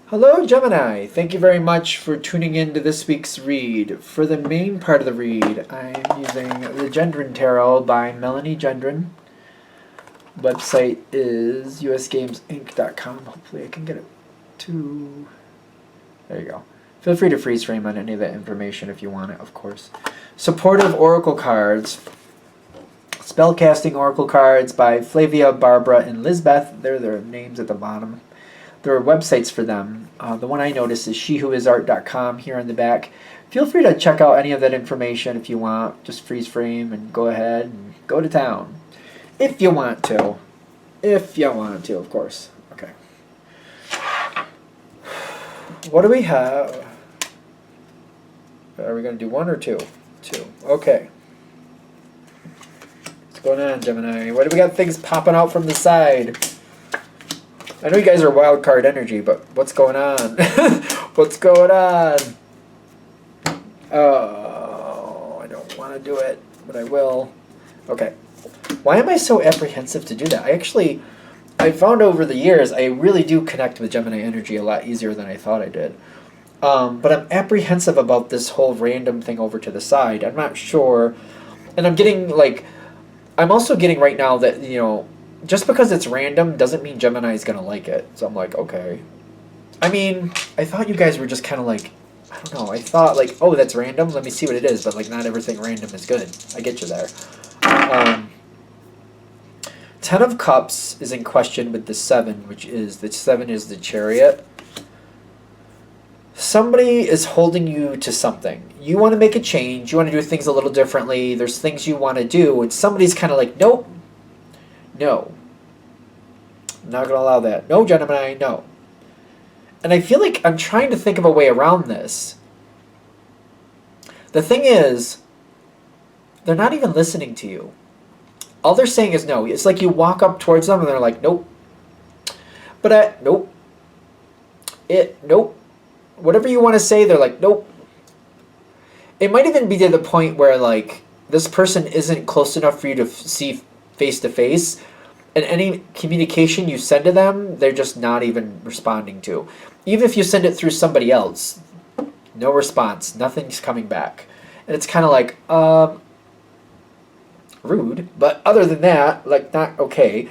Hello, Gemini. Thank you very much for tuning in to this week's read. For the main part of the read, I'm using the Gendron Tarot by Melanie Gendron. Website is usgamesinc.com. Hopefully I can get it to... There you go. Feel free to freeze frame on any of that information if you want it, of course. Supportive Oracle Cards. Spellcasting Oracle Cards by Flavia, Barbara, and Lizbeth. They're their names at the bottom. There are websites for them. The one I noticed is shewhoisart.com here in the back. Feel free to check out any of that information if you want. Just freeze frame and go ahead and go to town. If you want to. If you want to, of course. Okay. What do we have? Are we going to do one or two? Two. Okay. What's going on, Gemini? What do we got things popping out from the side? I know you guys are wild card energy, but what's going on? What's going on? Oh, I don't want to do it, but I will. Okay. Why am I so apprehensive to do that? I found over the years, I really do connect with Gemini energy a lot easier than I thought I did. But I'm apprehensive about this whole random thing over to the side. I'm not sure. And I'm also getting right now that, just because it's random doesn't mean Gemini is going to like it. So I'm like, okay. I mean, I thought you guys were just kind of like, I don't know. I thought like, oh, that's random. Let me see what it is. But like, not everything random is good. I get you there. Ten of Cups is in question with the 7, which is, the 7 is the Chariot. Somebody is holding you to something. You want to make a change. You want to do things a little differently. There's things you want to do. And somebody's kind of like, nope. No. I'm not going to allow that. No, Gemini, no. And I feel like I'm trying to think of a way around this. The thing is, they're not even listening to you. All they're saying is no. It's like you walk up towards them and they're like, nope. But nope. Nope. Whatever you want to say, they're like, nope. It might even be to the point where like this person isn't close enough for you to see face to face, and any communication you send to them, they're just not even responding to. Even if you send it through somebody else, no response, nothing's coming back. And it's kind of like, rude, but other than that, like, not okay.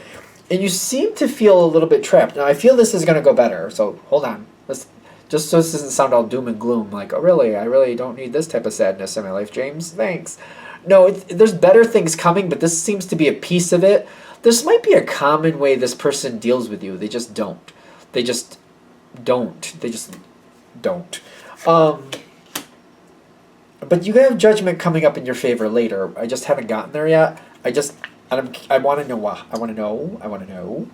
And you seem to feel a little bit trapped. Now, I feel this is going to go better, so hold on. Just so this doesn't sound all doom and gloom, like, oh, really? I really don't need this type of sadness in my life, James. Thanks. No, there's better things coming, but this seems to be a piece of it. This might be a common way this person deals with you. They just don't. They just don't. They just don't. But you have judgment coming up in your favor later. I just haven't gotten there yet. I want to know. I want to know.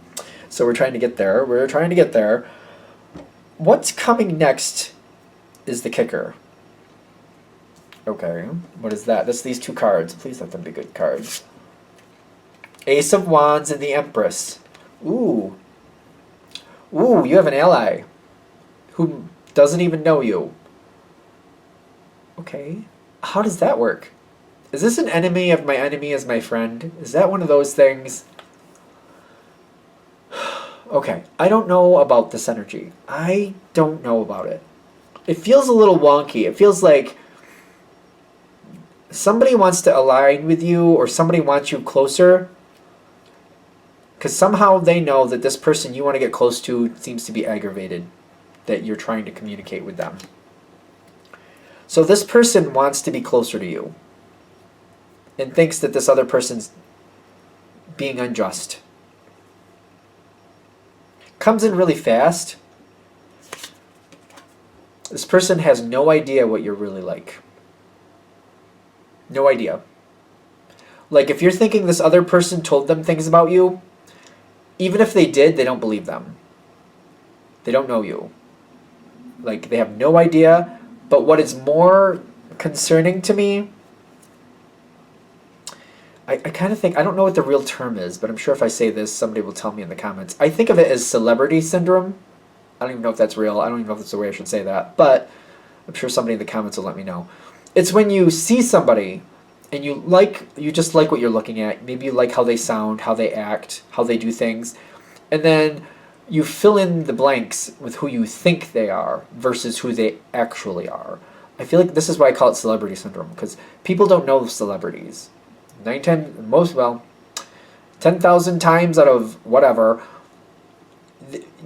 So we're trying to get there. What's coming next is the kicker. Okay, what is that? That's these two cards. Please let them be good cards. Ace of Wands and the Empress. Ooh. Ooh, you have an ally who doesn't even know you. Okay. How does that work? Is this an enemy of my enemy as my friend? Is that one of those things? Okay, I don't know about this energy. I don't know about it. It feels a little wonky. It feels like somebody wants to align with you or somebody wants you closer because somehow they know that this person you want to get close to seems to be aggravated that you're trying to communicate with them. So this person wants to be closer to you and thinks that this other person's being unjust. Comes in really fast. This person has no idea what you're really like. No idea. Like, if you're thinking this other person told them things about you, even if they did, they don't believe them. They don't know you. Like, they have no idea. But what is more concerning to me, I kind of think, I don't know what the real term is, but I'm sure if I say this, somebody will tell me in the comments. I think of it as celebrity syndrome. I don't even know if that's real. I don't even know if that's the way I should say that. But I'm sure somebody in the comments will let me know. It's when you see somebody and you just like what you're looking at. Maybe you like how they sound, how they act, how they do things. And then you fill in the blanks with who you think they are versus who they actually are. I feel like this is why I call it celebrity syndrome, because people don't know celebrities. 10,000 times out of whatever,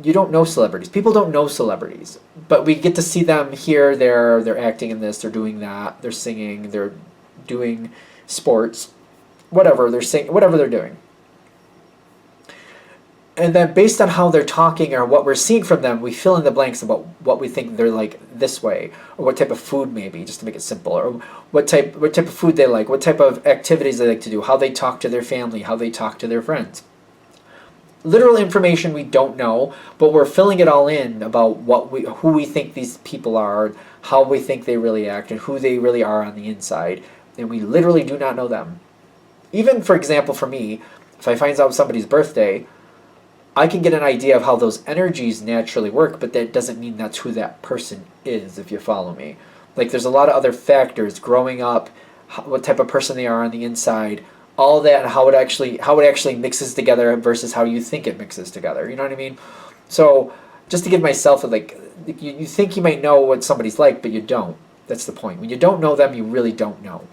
you don't know celebrities. People don't know celebrities, but we get to see them here, they're acting in this, they're doing that, they're singing, they're doing sports, whatever they're saying, whatever they're doing. And then based on how they're talking or what we're seeing from them, we fill in the blanks about what we think they're like this way, or what type of food maybe, just to make it simple, or what type of food they like, what type of activities they like to do, how they talk to their family, how they talk to their friends. Literal information we don't know, but we're filling it all in about who we think these people are, how we think they really act, and who they really are on the inside, and we literally do not know them. Even, for example, for me, if I find out somebody's birthday, I can get an idea of how those energies naturally work, but that doesn't mean that's who that person is, if you follow me. Like, there's a lot of other factors, growing up, what type of person they are on the inside, all that, and how it actually mixes together versus how you think it mixes together. You know what I mean? So, just to give myself, like, you think you might know what somebody's like, but you don't. That's the point. When you don't know them, you really don't know.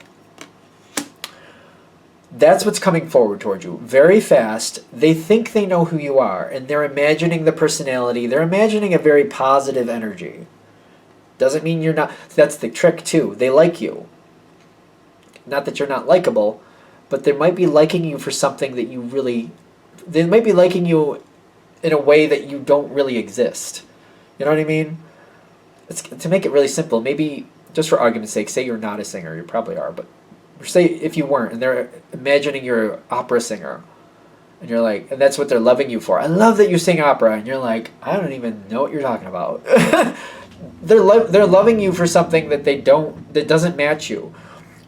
That's what's coming forward towards you. Very fast, they think they know who you are, and they're imagining the personality. They're imagining a very positive energy. Doesn't mean you're not. That's the trick, too. They like you. Not that you're not likable, but they might be liking you for something that you really... They might be liking you in a way that you don't really exist. You know what I mean? To make it really simple, maybe, just for argument's sake, say you're not a singer. You probably are, but... Say if you weren't, and they're imagining you're an opera singer, and you're like, and that's what they're loving you for. I love that you sing opera, and you're like, I don't even know what you're talking about. They're loving you for something that that doesn't match you.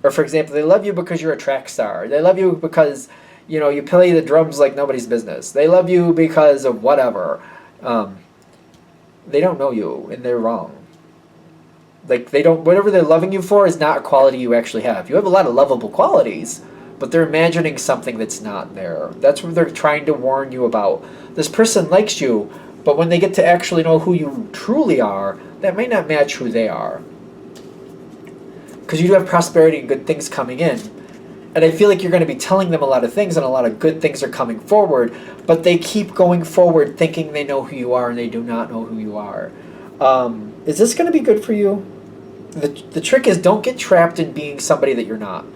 Or for example, they love you because you're a track star. They love you because you play the drums like nobody's business. They love you because of whatever. They don't know you, and they're wrong. Like, whatever they're loving you for is not a quality you actually have. You have a lot of lovable qualities, but they're imagining something that's not there. That's what they're trying to warn you about. This person likes you, but when they get to actually know who you truly are, that might not match who they are. Because you do have prosperity and good things coming in. And I feel like you're going to be telling them a lot of things, and a lot of good things are coming forward, but they keep going forward thinking they know who you are, and they do not know who you are. Is this going to be good for you? The trick is, don't get trapped in being somebody that you're not.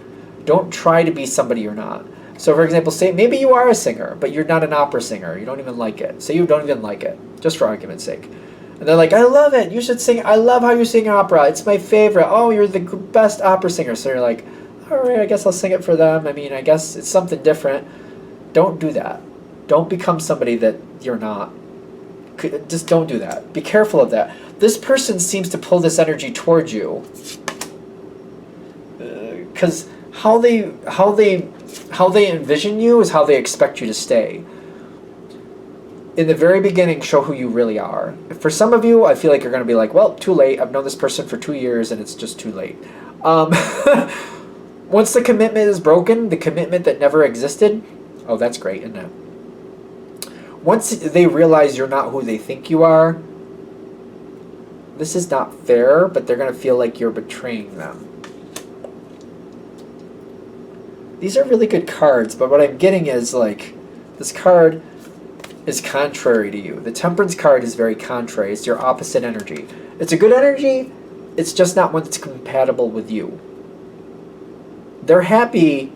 Don't try to be somebody you're not. So, for example, say maybe you are a singer, but you're not an opera singer. You don't even like it. Say you don't even like it, just for argument's sake. And they're like, I love it. You should sing. I love how you sing opera. It's my favorite. Oh, you're the best opera singer. So you're like, all right, I guess I'll sing it for them. I mean, I guess it's something different. Don't do that. Don't become somebody that you're not. Just don't do that. Be careful of that. This person seems to pull this energy towards you because how they envision you is how they expect you to stay. In the very beginning, show who you really are. For some of you, I feel like you're going to be like, well, too late. I've known this person for 2 years, and it's just too late. Once the commitment is broken, the commitment that never existed, oh, that's great, isn't it? Once they realize you're not who they think you are, this is not fair, but they're going to feel like you're betraying them. These are really good cards, but what I'm getting is, like, this card is contrary to you. The Temperance card is very contrary. It's your opposite energy. It's a good energy, it's just not one that's compatible with you. They're happy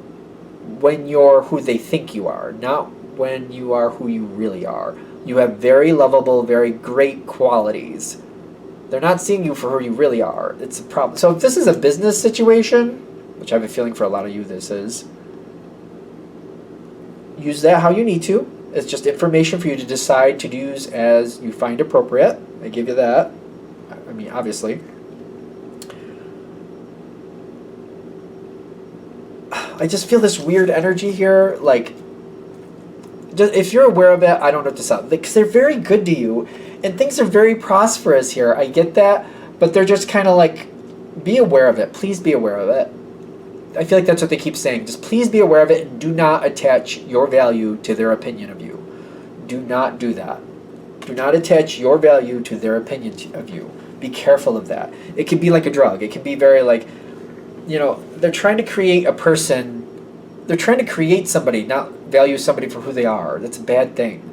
when you're who they think you are, not when you are who you really are. You have very lovable, very great qualities. They're not seeing you for who you really are. It's a problem. So if this is a business situation, which I have a feeling for a lot of you this is, use that how you need to. It's just information for you to decide to use as you find appropriate. I give you that. I mean, obviously. I just feel this weird energy here, like, just, if you're aware of it, I don't know what to sound, because they're very good to you, and things are very prosperous here. I get that, but they're just kind of like, be aware of it. Please be aware of it. I feel like that's what they keep saying. Just please be aware of it, and do not attach your value to their opinion of you. Do not do that. Do not attach your value to their opinion of you. Be careful of that. It can be like a drug. It can be very like, they're trying to create a person. They're trying to create somebody, not value somebody for who they are. That's a bad thing.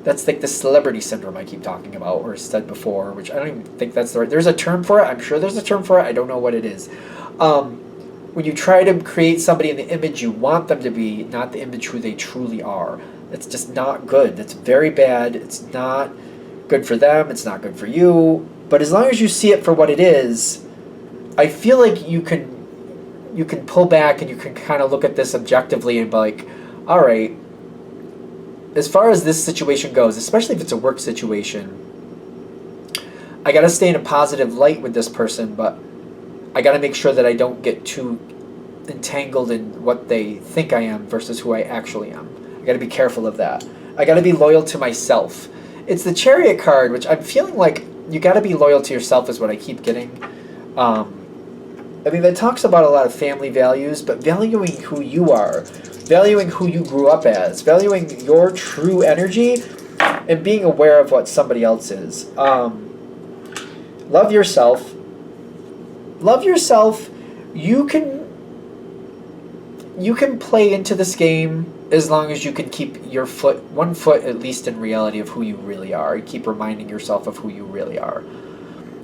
That's like the celebrity syndrome I keep talking about, or said before, which I don't even think that's the right. There's a term for it. I'm sure there's a term for it. I don't know what it is. When you try to create somebody in the image you want them to be, not the image who they truly are. That's just not good. That's very bad. It's not good for them. It's not good for you. But as long as you see it for what it is, I feel like you can pull back and you can kind of look at this objectively and be like, all right, as far as this situation goes, especially if it's a work situation, I got to stay in a positive light with this person, but I got to make sure that I don't get too entangled in what they think I am versus who I actually am. I got to be careful of that. I got to be loyal to myself. It's the Chariot card, which I'm feeling like you got to be loyal to yourself is what I keep getting. I mean, that talks about a lot of family values, but valuing who you are, valuing who you grew up as, valuing your true energy, and being aware of what somebody else is. Love yourself. Love yourself. You can play into this game as long as you can keep your one foot at least in reality of who you really are. You keep reminding yourself of who you really are.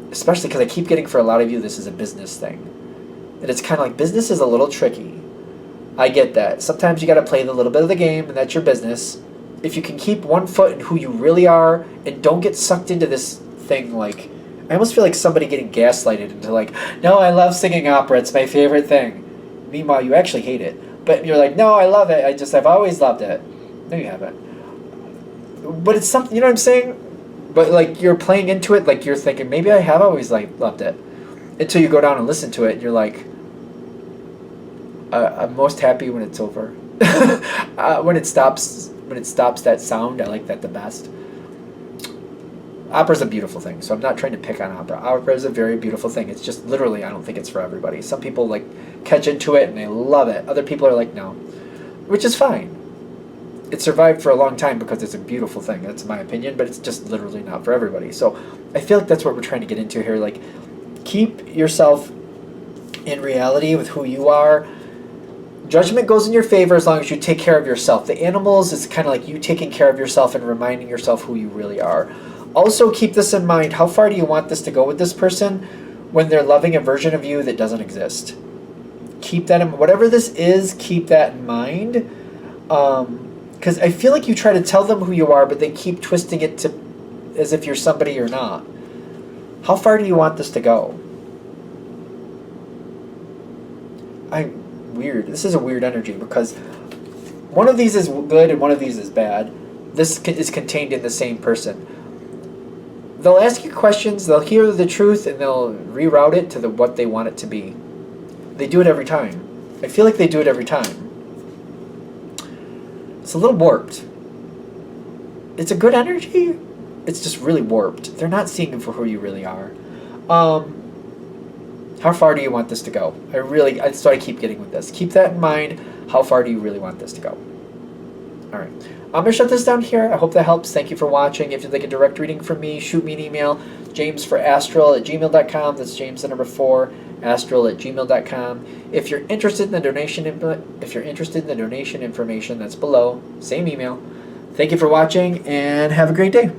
Especially because I keep getting, for a lot of you, this is a business thing. And it's kind of like, business is a little tricky. I get that. Sometimes you got to play the little bit of the game, and that's your business. If you can keep one foot in who you really are, and don't get sucked into this thing like, I almost feel like somebody getting gaslighted into like, no, I love singing opera, it's my favorite thing. Meanwhile, you actually hate it. But you're like, no, I love it, I've always loved it. No, you haven't. But it's something, you know what I'm saying? But like, you're playing into it, like you're thinking, maybe I have always loved it. Until you go down and listen to it, and you're like, I'm most happy when it's over. When it stops that sound, I like that the best. Opera's a beautiful thing, so I'm not trying to pick on opera. Opera is a very beautiful thing. It's just literally, I don't think it's for everybody. Some people like catch into it and they love it. Other people are like, no, which is fine. It survived for a long time because it's a beautiful thing. That's my opinion, but it's just literally not for everybody. So I feel like that's what we're trying to get into here. Like, keep yourself in reality with who you are. Judgment goes in your favor as long as you take care of yourself. The animals is kind of like you taking care of yourself and reminding yourself who you really are. Also, keep this in mind. How far do you want this to go with this person when they're loving a version of you that doesn't exist? Keep that in, whatever this is, keep that in mind. Because I feel like you try to tell them who you are, but they keep twisting it to as if you're somebody you're not. How far do you want this to go? Weird. This is a weird energy because one of these is good and one of these is bad. This is contained in the same person. They'll ask you questions, they'll hear the truth, and they'll reroute it to what they want it to be. They do it every time. I feel like they do it every time. It's a little warped. It's a good energy. It's just really warped. They're not seeing you for who you really are. How far do you want this to go? That's what I keep getting with this. Keep that in mind. How far do you really want this to go? All right. I'm going to shut this down here. I hope that helps. Thank you for watching. If you'd like a direct reading from me, shoot me an email, jamesforastral@gmail.com. That's James the number 4, astral@gmail.com. If you're interested in the donation information that's below, same email. Thank you for watching and have a great day.